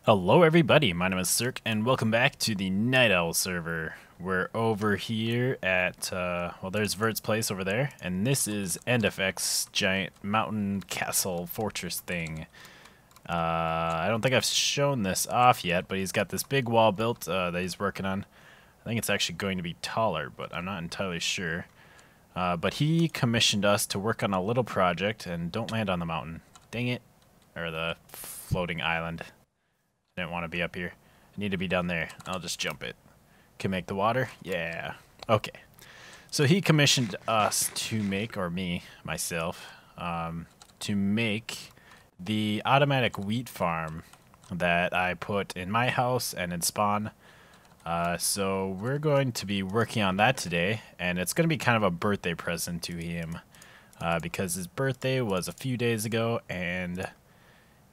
Hello everybody, my name is Sirhc and welcome back to the NightOwl server. We're over here at, well there's Vert's place over there, and this is NFX giant mountain castle fortress thing. I don't think I've shown this off yet, but he's got this big wall built that he's working on. I think it's actually going to be taller, but I'm not entirely sure. But he commissioned us to work on a little project, and don't land on the mountain. Dang it. Or the floating island. Didn't want to be up here. I need to be down there. I'll just jump it. Can make the water? Yeah. Okay. So he commissioned us to make, or me, myself, to make the automatic wheat farm that I put in my house and in Spawn. So we're going to be working on that today, and it's going to be kind of a birthday present to him because his birthday was a few days ago, and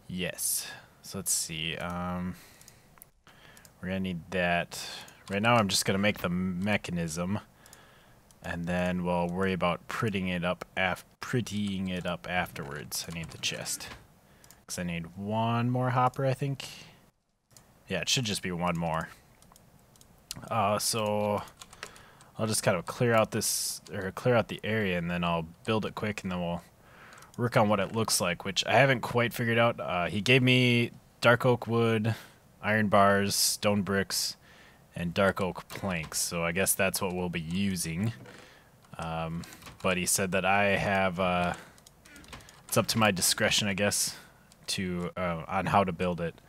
yes. So let's see, we're gonna need that. Right now I'm just gonna make the mechanism, and then we'll worry about prettying it up afterwards. I need the chest, because I need one more hopper, I think. Yeah, it should just be one more. So I'll just kind of clear out the area, and then I'll build it quick, and then we'll work on what it looks like, which I haven't quite figured out. He gave me dark oak wood, iron bars, stone bricks, and dark oak planks, so I guess that's what we'll be using. But he said that I have, it's up to my discretion, I guess, to on how to build it.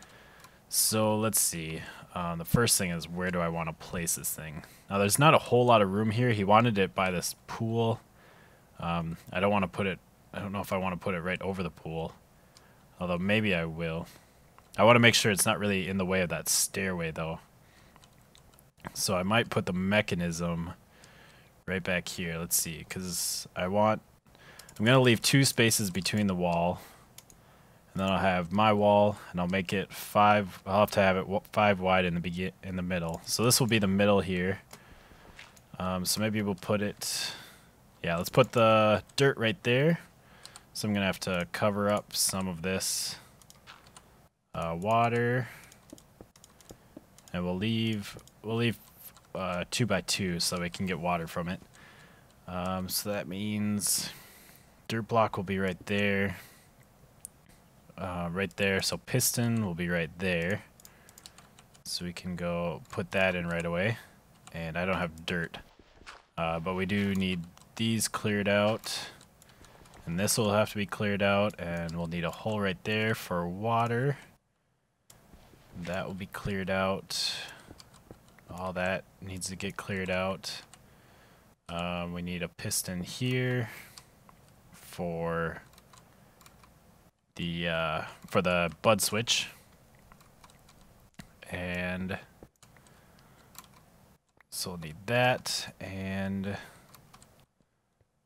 So let's see. The first thing is, where do I want to place this thing? Now there's not a whole lot of room here. He wanted it by this pool. I don't want to put it, I don't know if I want to put it right over the pool, although maybe I will. I want to make sure it's not really in the way of that stairway though. So I might put the mechanism right back here. Let's see, because I'm going to leave 2 spaces between the wall, and then I'll have my wall, and I'll make it 5. I'll have to have it 5 wide in the middle. So this will be the middle here. So maybe we'll put it, yeah, let's put the dirt right there. So I'm gonna have to cover up some of this water, and we'll leave 2 by 2 so we can get water from it. So that means dirt block will be right there, So piston will be right there, so we can go put that in right away. And I don't have dirt, but we do need these cleared out. And this will have to be cleared out, and we'll need a hole right there for water. That will be cleared out. All that needs to get cleared out. We need a piston here for the bud switch. And so we'll need that, and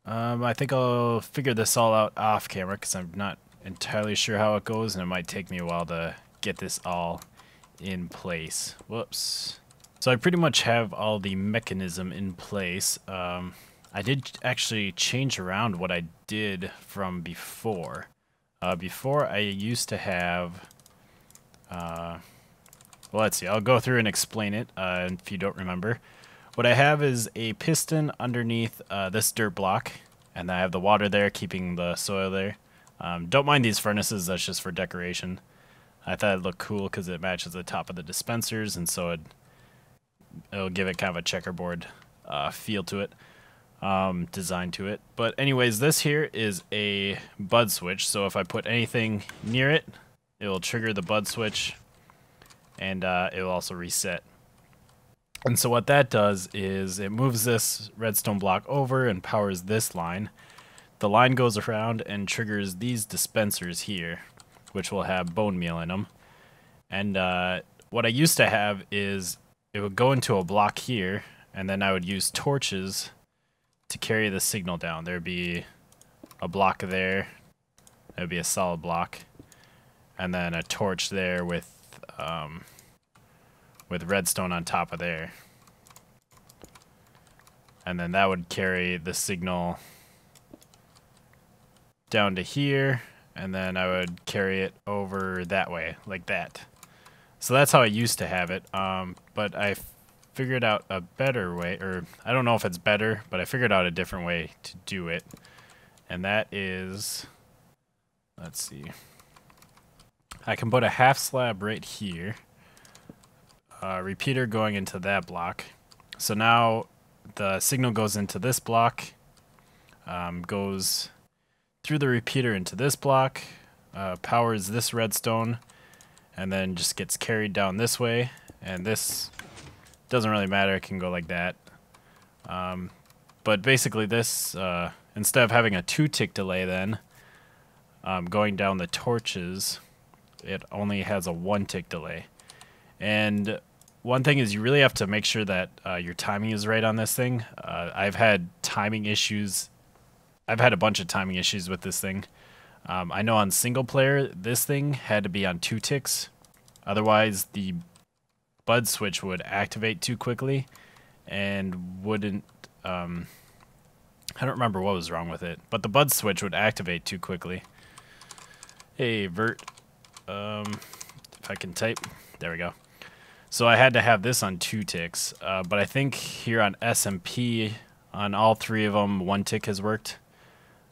I think I'll figure this all out off camera because I'm not entirely sure how it goes, and it might take me a while to get this all in place. Whoops. So I pretty much have all the mechanism in place. I did actually change around what I did from before. Before I used to have, well, let's see, I'll go through and explain it if you don't remember. What I have is a piston underneath this dirt block, and I have the water there, keeping the soil there. Don't mind these furnaces, that's just for decoration. I thought it looked cool because it matches the top of the dispensers, and so it'll give it kind of a checkerboard feel to it, design to it. But anyways, this here is a bud switch, so if I put anything near it, it will trigger the bud switch, and it will also reset. And so what that does is it moves this redstone block over and powers this line. The line goes around and triggers these dispensers here, which will have bone meal in them. And what I used to have is it would go into a block here, and then I would use torches to carry the signal down. There'd be a block there, that would be a solid block, and then a torch there with redstone on top of there. And then that would carry the signal down to here, and then I would carry it over that way, like that. So that's how I used to have it, but I figured out a better way, or I don't know if it's better, but I figured out a different way to do it. And that is, let's see, I can put a half slab right here, repeater going into that block. So now the signal goes into this block, goes through the repeater into this block, powers this redstone, and then just gets carried down this way. And this doesn't really matter, it can go like that. But basically this, instead of having a 2-tick delay then, going down the torches, it only has a 1-tick delay. And one thing is you really have to make sure that your timing is right on this thing. I've had timing issues. I've had a bunch of timing issues with this thing. I know on single player, this thing had to be on 2 ticks. Otherwise, the bud switch would activate too quickly and wouldn't... I don't remember what was wrong with it, but the bud switch would activate too quickly. Hey, Vert. If I can type. There we go. So I had to have this on 2 ticks, but I think here on SMP, on all 3 of them, 1 tick has worked.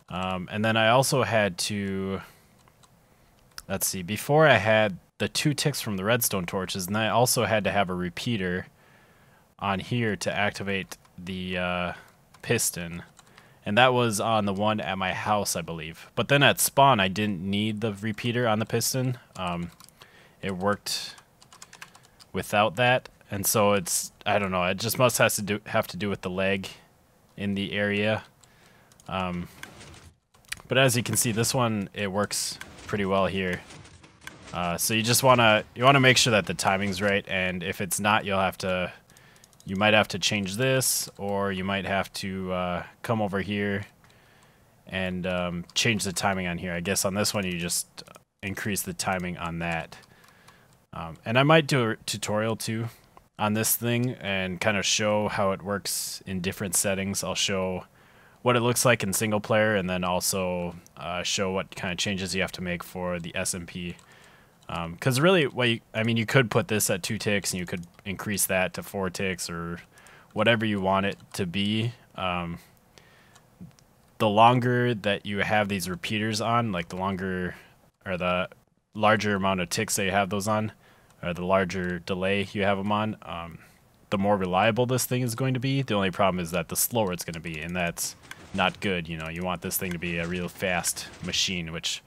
And then I also had to, let's see, before I had the 2 ticks from the redstone torches, and I also had to have a repeater on here to activate the piston. And that was on the one at my house, I believe. But then at spawn, I didn't need the repeater on the piston. It worked without that. And so it's, I don't know, it just must have to do with the lag in the area. But as you can see, this one, it works pretty well here. So you just wanna make sure that the timing's right, and if it's not, you might have to change this, or you might have to come over here and change the timing on here. I guess on this one, you just increase the timing on that. And I might do a tutorial too on this thing and kind of show how it works in different settings. I'll show what it looks like in single player, and then also show what kind of changes you have to make for the SMP. Because really, you could put this at 2 ticks, and you could increase that to 4 ticks or whatever you want it to be. The longer that you have these repeaters on, like the longer or the larger amount of ticks that you have those on, or the larger delay you have them on, the more reliable this thing is going to be. The only problem is that the slower it's going to be, and that's not good. You know, you want this thing to be a real fast machine, which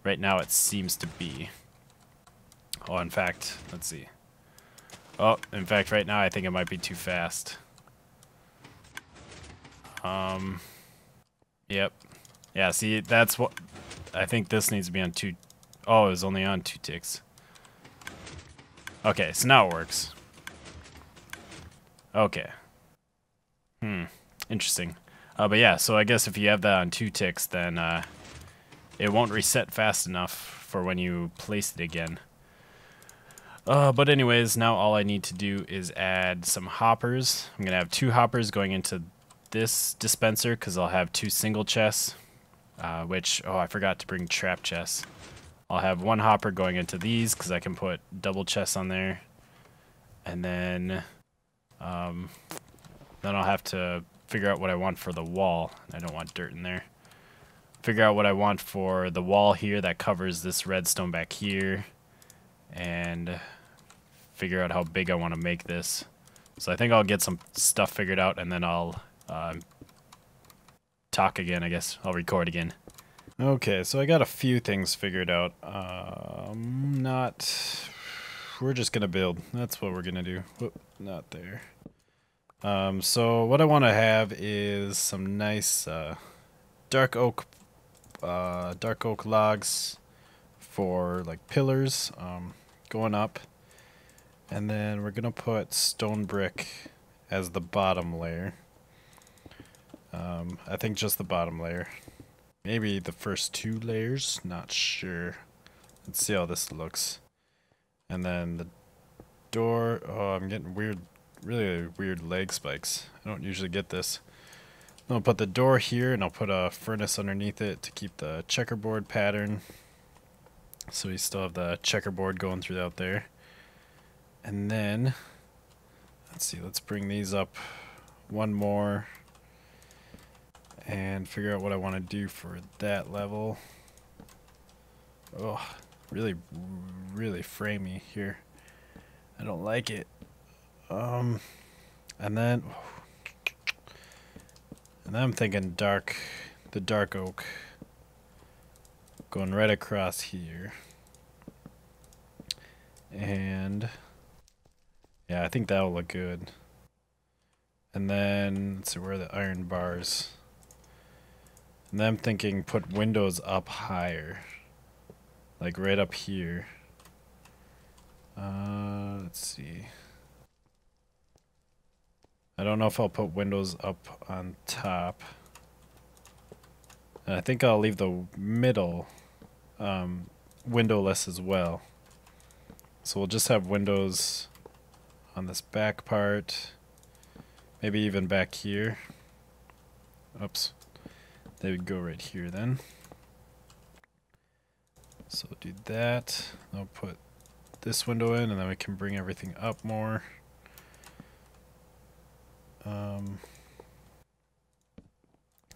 right now it seems to be. Oh, in fact, let's see. Oh, in fact, right now I think it might be too fast. Yep. Yeah, see, that's what... I think this needs to be on 2... Oh, it was only on 2 ticks. Okay, so now it works. Okay. Interesting. But yeah, so I guess if you have that on 2 ticks, then it won't reset fast enough for when you place it again. But anyways, now all I need to do is add some hoppers. I'm going to have 2 hoppers going into this dispenser because I'll have 2 single chests, which, oh, I forgot to bring trap chests. I'll have 1 hopper going into these because I can put double chests on there. And then I'll have to figure out what I want for the wall. I don't want dirt in there. Figure out what I want for the wall here that covers this redstone back here. And figure out how big I want to make this. So I think I'll get some stuff figured out, and then I'll talk again, I guess. I'll record again. Okay, so I got a few things figured out. We're just gonna build. That's what we're gonna do. Whoop, not there. So what I want to have is some nice dark oak logs for like pillars going up, and then we're gonna put stone brick as the bottom layer. I think just the bottom layer, maybe the first 2 layers, not sure. Let's see how this looks. And then the door, oh, I'm getting really weird leg spikes. I don't usually get this. I'll put the door here, and I'll put a furnace underneath it to keep the checkerboard pattern. So we still have the checkerboard going through out there. And then, let's see, let's bring these up one more and figure out what I want to do for that level. Oh, really, really framey here. I don't like it. And then I'm thinking the dark oak going right across here. And yeah, I think that'll look good. And then let's see, where are the iron bars? And then I'm thinking put windows up higher, like right up here. Let's see. I don't know if I'll put windows up on top. And I think I'll leave the middle windowless as well. So we'll just have windows on this back part. Maybe even back here. Oops. They would go right here then. So we'll do that. I'll put this window in, and then we can bring everything up more. And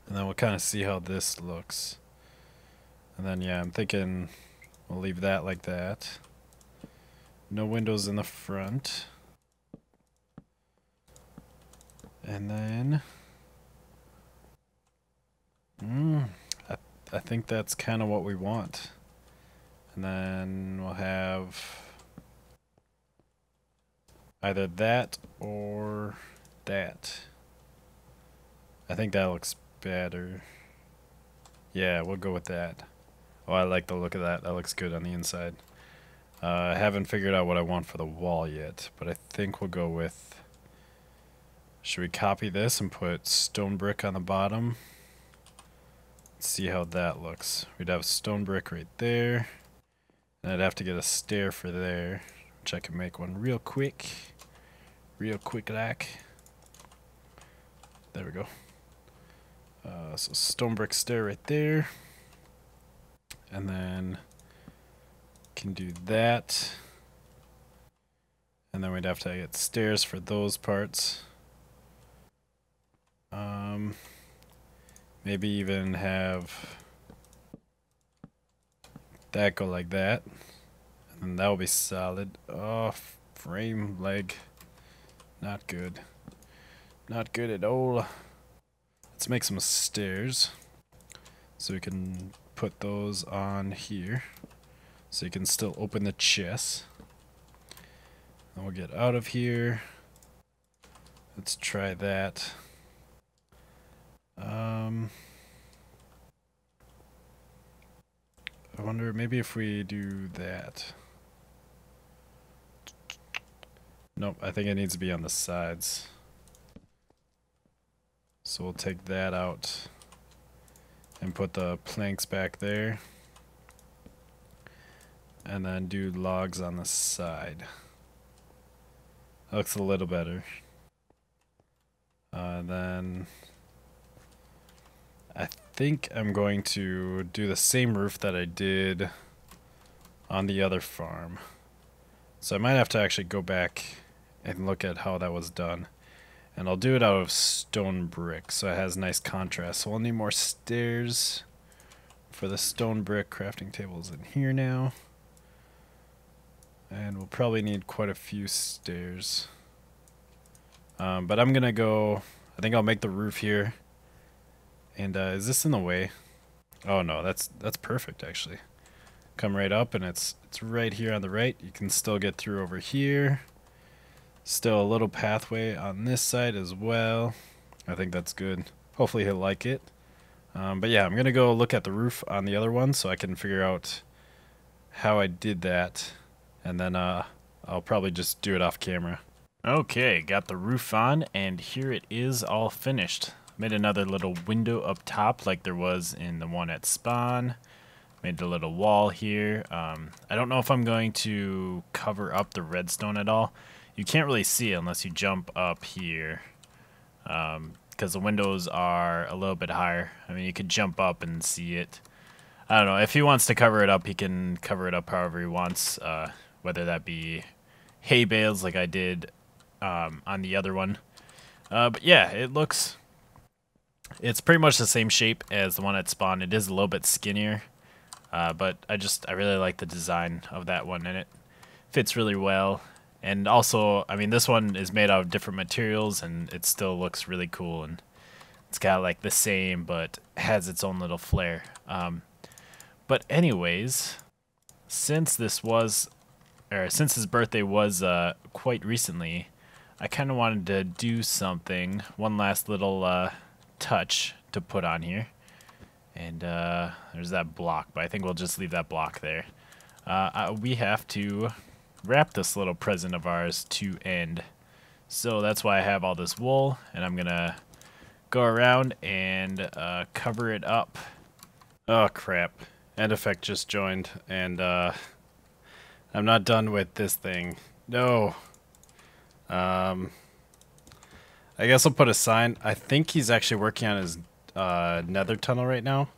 then we'll kind of see how this looks. And then yeah, I'm thinking we'll leave that like that. No windows in the front. And then I think that's kind of what we want. And then we'll have either that or that. I think that looks better. Yeah, we'll go with that. Oh, I like the look of that. That looks good on the inside. I haven't figured out what I want for the wall yet, but I think we'll go with... Should we copy this and put stone brick on the bottom? Let's see how that looks. We'd have stone brick right there. And I'd have to get a stair for there, which I can make one real quick. Real quick like. There we go. So stone brick stair right there. And then can do that. And then we'd have to get stairs for those parts. Maybe even have that go like that. And that will be solid. Oh, frame leg. Not good. Not good at all. Let's make some stairs. So we can put those on here. So you can still open the chest. And we'll get out of here. Let's try that. I wonder maybe if we do that. Nope, I think it needs to be on the sides. So we'll take that out and put the planks back there. And then do logs on the side. That looks a little better. Then I think I'm going to do the same roof that I did on the other farm. So I might have to actually go back and look at how that was done. And I'll do it out of stone brick, so it has nice contrast. So we'll need more stairs for the stone brick. Crafting tables in here now. And we'll probably need quite a few stairs. But I'm gonna go, I think I'll make the roof here. And is this in the way? Oh no, that's perfect actually. Come right up and it's right here on the right. You can still get through over here. Still a little pathway on this side as well. I think that's good. Hopefully he'll like it. But yeah, I'm gonna go look at the roof on the other one so I can figure out how I did that. And then I'll probably just do it off camera. Okay, got the roof on and here it is all finished. Made another little window up top like there was in the one at spawn. Made a little wall here. I don't know if I'm going to cover up the redstone at all. You can't really see it unless you jump up here. Because the windows are a little bit higher. I mean, you could jump up and see it. I don't know. If he wants to cover it up, he can cover it up however he wants. Whether that be hay bales like I did on the other one. But yeah, it's pretty much the same shape as the one at spawn. It is a little bit skinnier, but I really like the design of that one, and it fits really well. And also, I mean, this one is made out of different materials, and it still looks really cool, and it's got like the same, but has its own little flair. But anyways, since his birthday was quite recently, I kind of wanted to do something, one last little touch to put on here. And there's that block, but I think we'll just leave that block there. We have to wrap this little present of ours to end. So that's why I have all this wool, and I'm gonna go around and cover it up. Oh crap, end effect just joined, and I'm not done with this thing. No. I guess I'll put a sign. I think he's actually working on his nether tunnel right now,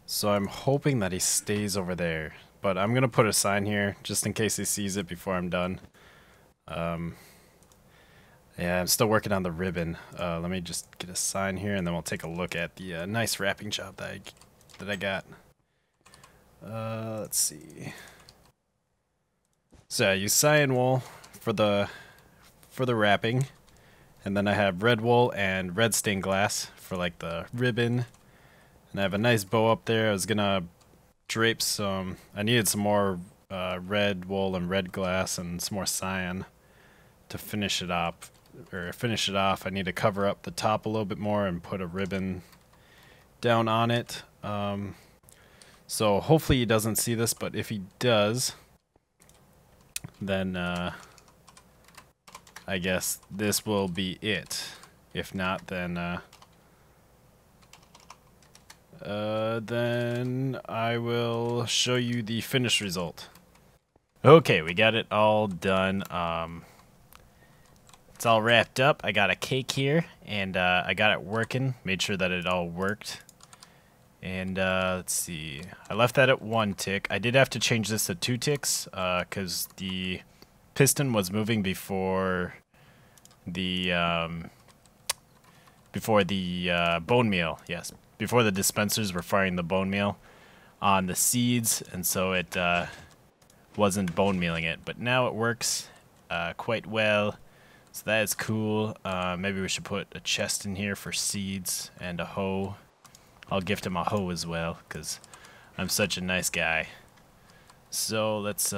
so I'm hoping that he stays over there. But I'm gonna put a sign here just in case he sees it before I'm done. Yeah, I'm still working on the ribbon. Let me just get a sign here, and then we'll take a look at the nice wrapping job that I got. Let's see. So I use cyan wool for the wrapping, and then I have red wool and red stained glass for like the ribbon. And I have a nice bow up there. I was gonna drape some. I needed some more red wool and red glass and some more cyan to finish it up. I need to cover up the top a little bit more and put a ribbon down on it. So hopefully he doesn't see this, but if he does, then I guess this will be it. If not, then I will show you the finished result. Okay, we got it all done. It's all wrapped up. I got a cake here, and I got it working. Made sure that it all worked. And let's see. I left that at 1 tick. I did have to change this to 2 ticks because the piston was moving before the bone meal. Yes, before the dispensers were firing the bone meal on the seeds, and so it wasn't bone mealing it. But now it works quite well. So that is cool. Maybe we should put a chest in here for seeds and a hoe. I'll gift him a hoe as well, because I'm such a nice guy. So let's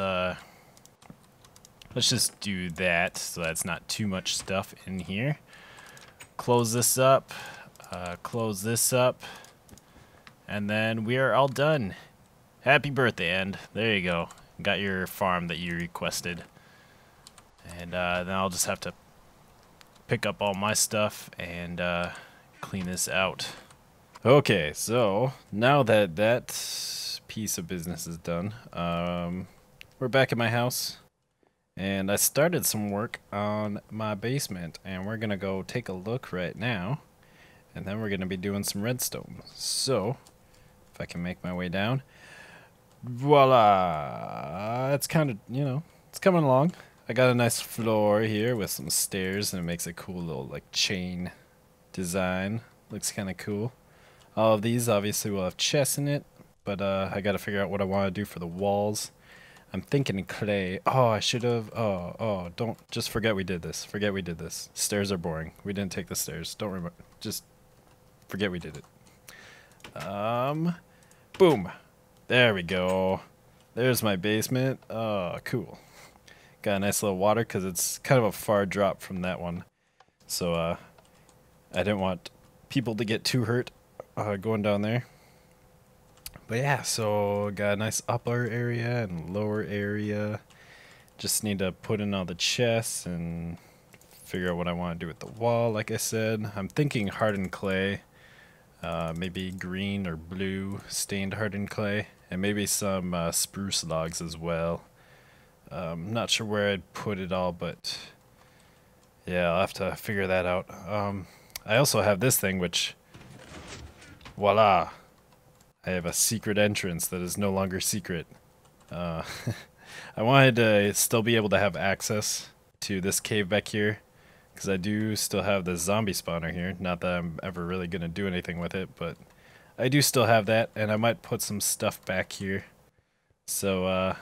just do that, so that's not too much stuff in here. Close this up, and then we are all done. Happy birthday, End. There you go. Got your farm that you requested. And then I'll just have to pick up all my stuff and clean this out. Okay, so now that that piece of business is done, we're back at my house, and I started some work on my basement, and we're gonna go take a look right now, and then we're gonna be doing some redstone. So if I can make my way down, voila, it's kind of, you know, it's coming along. I got a nice floor here with some stairs, and it makes a cool little like chain design. Looks kind of cool. All of these obviously will have chests in it, but I got to figure out what I want to do for the walls. I'm thinking clay. Oh, I should have. Oh, don't just forget we did this. Forget we did this. Stairs are boring. We didn't take the stairs. Don't remember. Just forget we did it. Boom. There we go. There's my basement. Oh, cool. Got a nice little water because it's kind of a far drop from that one. So I didn't want people to get too hurt going down there. But yeah, so got a nice upper area and lower area. Just need to put in all the chests and figure out what I want to do with the wall, like I said. I'm thinking hardened clay. Maybe green or blue stained hardened clay. And maybe some spruce logs as well. Not sure where I'd put it all, but yeah, I'll have to figure that out. I also have this thing, which, voila, I have a secret entrance that is no longer secret. I wanted to still be able to have access to this cave back here, because I do still have the zombie spawner here. Not that I'm ever really going to do anything with it, but I do still have that, and I might put some stuff back here. So,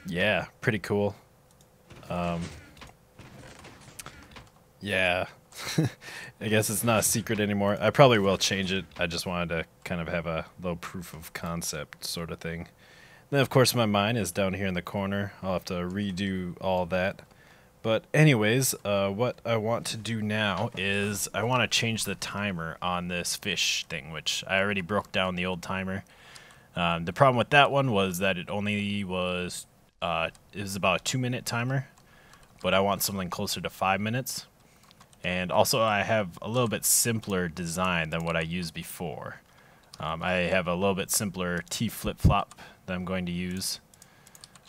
yeah, pretty cool. Yeah, I guess it's not a secret anymore. I probably will change it. I just wanted to kind of have a little proof of concept sort of thing. Then, of course, my mine is down here in the corner. I'll have to redo all that. But anyways, what I want to do now is I want to change the timer on this fish thing, which I already broke down the old timer. The problem with that one was that it only was, it was about a 2-minute timer, but I want something closer to 5 minutes. And also I have a little bit simpler design than what I used before. I have a little bit simpler T flip-flop that I'm going to use.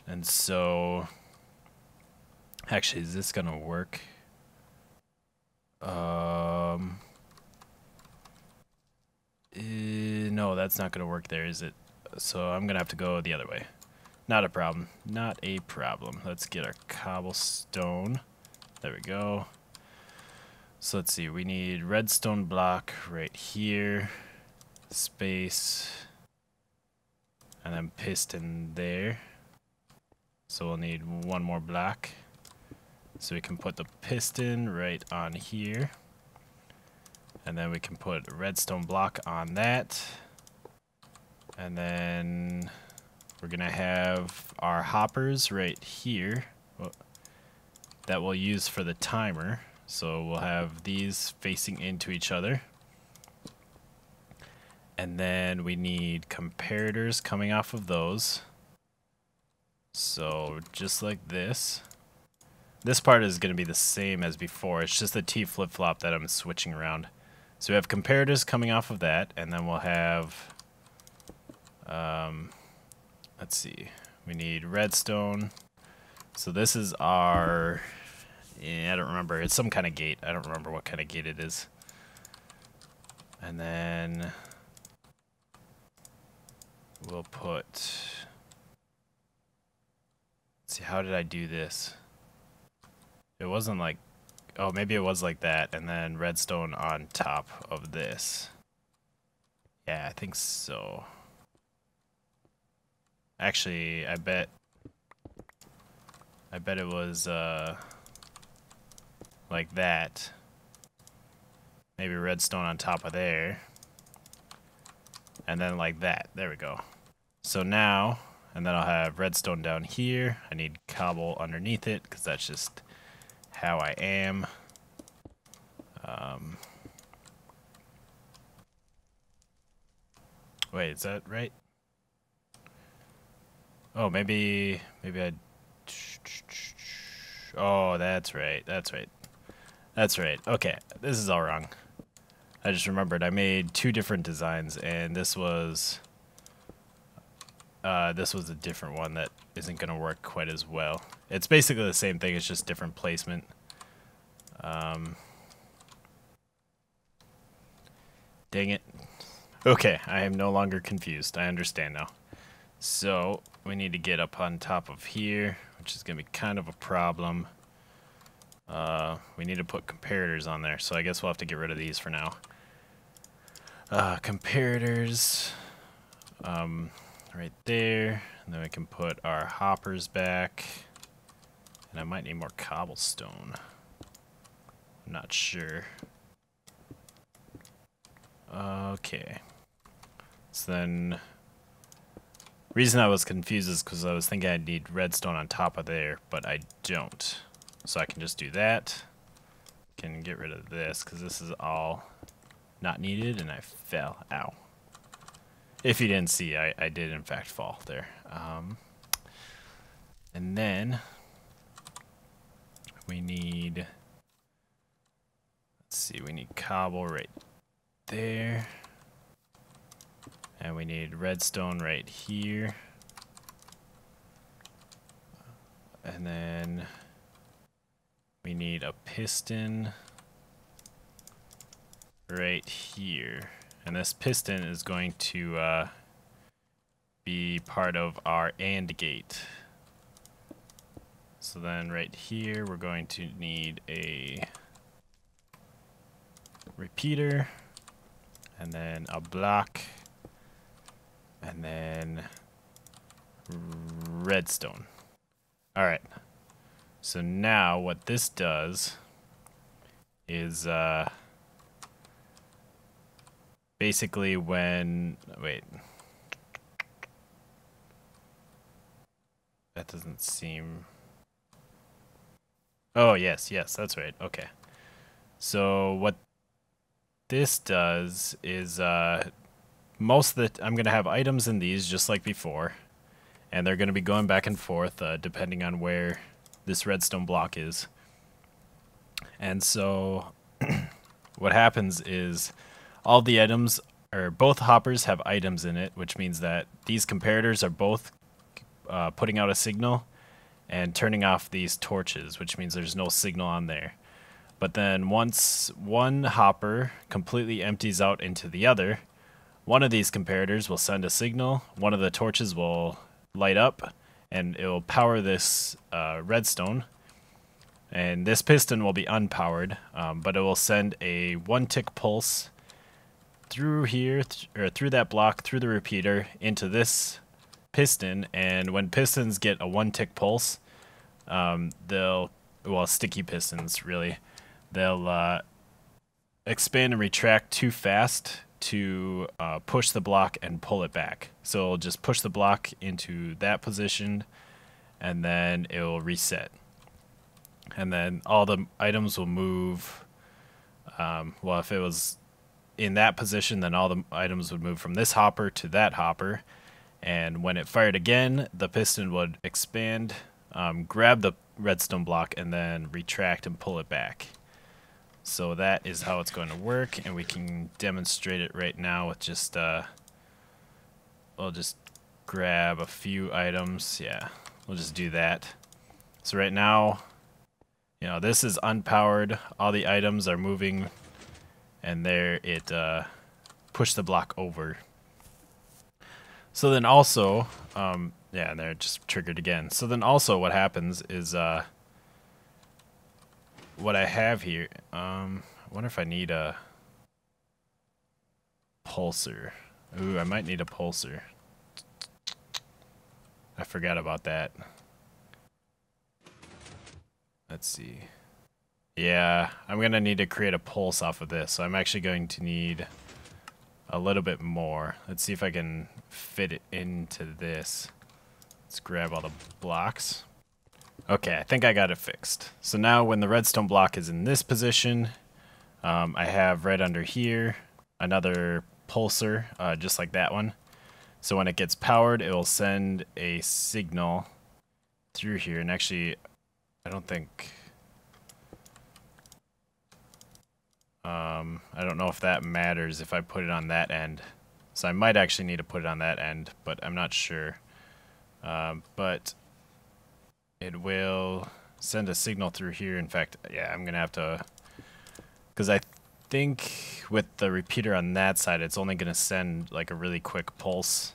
And so, actually, is this gonna work? No, that's not gonna work there, is it? So I'm gonna have to go the other way. Not a problem. Not a problem. Let's get our cobblestone. There we go. So let's see, we need redstone block right here, space, and then piston there. So we'll need one more block. So we can put the piston right on here. And then we can put a redstone block on that. And then we're gonna have our hoppers right here that we'll use for the timer. So we'll have these facing into each other. And then we need comparators coming off of those. So just like this. This part is going to be the same as before. It's just the T flip-flop that I'm switching around. So we have comparators coming off of that. And then we'll have, let's see, we need redstone. So this is our... Yeah, I don't remember. It's some kind of gate. I don't remember what kind of gate it is. And then we'll put... Let's see, how did I do this? It wasn't like... Oh, maybe it was like that. And then redstone on top of this. Yeah, I think so. Actually, I bet it was... like that. Maybe redstone on top of there. And then like that. There we go. So now, and then I'll have redstone down here. I need cobble underneath it because that's just how I am. Wait, is that right? Oh, maybe I... Oh, that's right. That's right. That's right. Okay, this is all wrong. I just remembered I made 2 different designs, and this was a different one that isn't going to work quite as well. It's basically the same thing, it's just different placement. Dang it. Okay, I am no longer confused. I understand now. So, we need to get up on top of here, which is going to be kind of a problem. We need to put comparators on there, so I guess we'll have to get rid of these for now. Comparators, right there, and then we can put our hoppers back, and I might need more cobblestone. I'm not sure. Okay. So then, reason I was confused is because I was thinking I'd need redstone on top of there, but I don't. So I can just do that. Can get rid of this because this is all not needed, and I fell. Ow. If you didn't see, I did in fact fall there. And then we need, let's see, we need cobble right there. And we need redstone right here. And then we need a piston right here. And this piston is going to be be part of our AND gate. So then right here we're going to need a repeater, and then a block, and then redstone. Alright, so now what this does is basically when, wait, that doesn't seem, oh yes, that's right, okay. So what this does is most of the, I'm going to have items in these just like before, and they're going to be going back and forth depending on where this redstone block is. And so what happens is all the items, or both hoppers have items in it, which means that these comparators are both putting out a signal and turning off these torches, which means there's no signal on there. But then once one hopper completely empties out into the other, one of these comparators will send a signal, one of the torches will light up, and it will power this redstone. And this piston will be unpowered, but it will send a 1-tick pulse through here, or through that block, through the repeater, into this piston. And when pistons get a 1-tick pulse, they'll, well, sticky pistons really, they'll expand and retract too fast to push the block and pull it back. So it'll just push the block into that position, and then it will reset. And then all the items will move. Well, if it was in that position, then all the items would move from this hopper to that hopper. And when it fired again, the piston would expand, grab the redstone block, and then retract and pull it back. So that is how it's going to work, and we can demonstrate it right now with just, we'll just grab a few items. Yeah, we'll just do that. So right now, you know, this is unpowered. All the items are moving, and there it pushed the block over. So then also, yeah, and there it just triggered again. So then also what happens is, what I have here, I wonder if I need a pulsar. Ooh, I might need a pulsar. I forgot about that. Let's see. Yeah, I'm going to need to create a pulse off of this, so I'm actually going to need a little bit more. Let's see if I can fit it into this. Let's grab all the blocks. Okay, I think I got it fixed. So now when the redstone block is in this position, I have right under here another pulsar, just like that one. So when it gets powered, it will send a signal through here. And actually, I don't think... I don't know if that matters if I put it on that end. So I might actually need to put it on that end, but I'm not sure. But it will send a signal through here. In fact, yeah, I'm going to have to... Because I think with the repeater on that side, it's only going to send like a really quick pulse.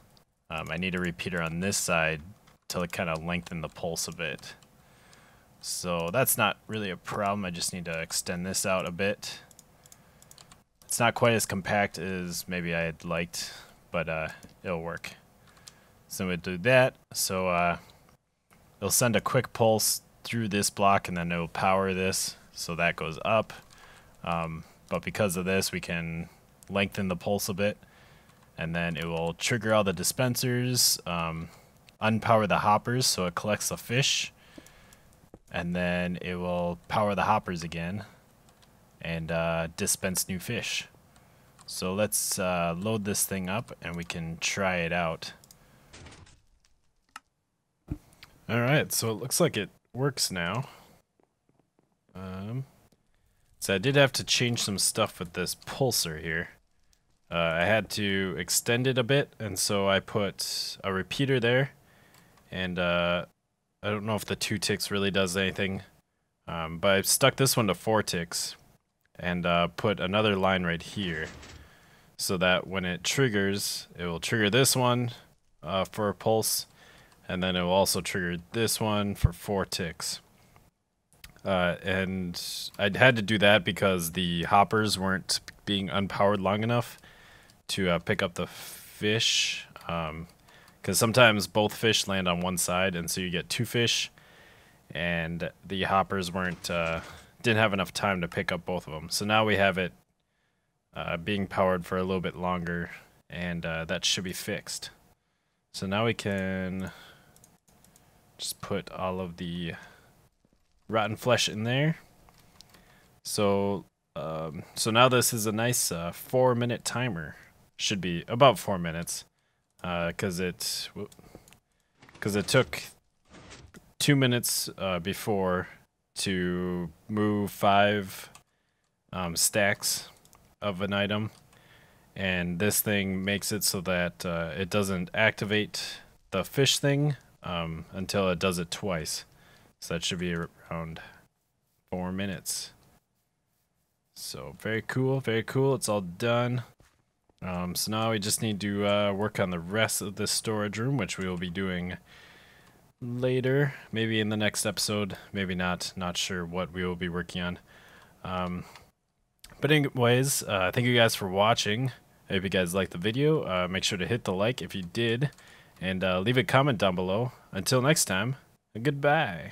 I need a repeater on this side to kind of lengthen the pulse a bit. So that's not really a problem. I just need to extend this out a bit. It's not quite as compact as maybe I had liked, but it'll work. So we'll do that. So it'll send a quick pulse through this block, and then it'll power this, so that goes up. But because of this, we can lengthen the pulse a bit, and then it will trigger all the dispensers, unpower the hoppers so it collects the fish, and then it will power the hoppers again and dispense new fish. So let's load this thing up and we can try it out. Alright, so it looks like it works now. So I did have to change some stuff with this pulsar here. I had to extend it a bit, and so I put a repeater there, and I don't know if the 2 ticks really does anything, but I stuck this one to 4 ticks and put another line right here so that when it triggers, it will trigger this one, for a pulse, and then it will also trigger this one for 4 ticks. And I had to do that because the hoppers weren't being unpowered long enough to pick up the fish. Because sometimes both fish land on one side, and so you get 2 fish, and the hoppers didn't have enough time to pick up both of them. So now we have it being powered for a little bit longer, and that should be fixed. So now we can just put all of the rotten flesh in there. So so now this is a nice 4-minute timer. Should be about 4 minutes, because it took 2 minutes before to move 5 stacks of an item, and this thing makes it so that it doesn't activate the fish thing until it does it twice. So that should be around 4 minutes. So very cool, very cool. It's all done. So now we just need to work on the rest of this storage room, which we will be doing later, maybe in the next episode, maybe not. Not sure what we will be working on. But anyways, thank you guys for watching. I hope you guys liked the video. Make sure to hit the like if you did, and leave a comment down below. Until next time, goodbye.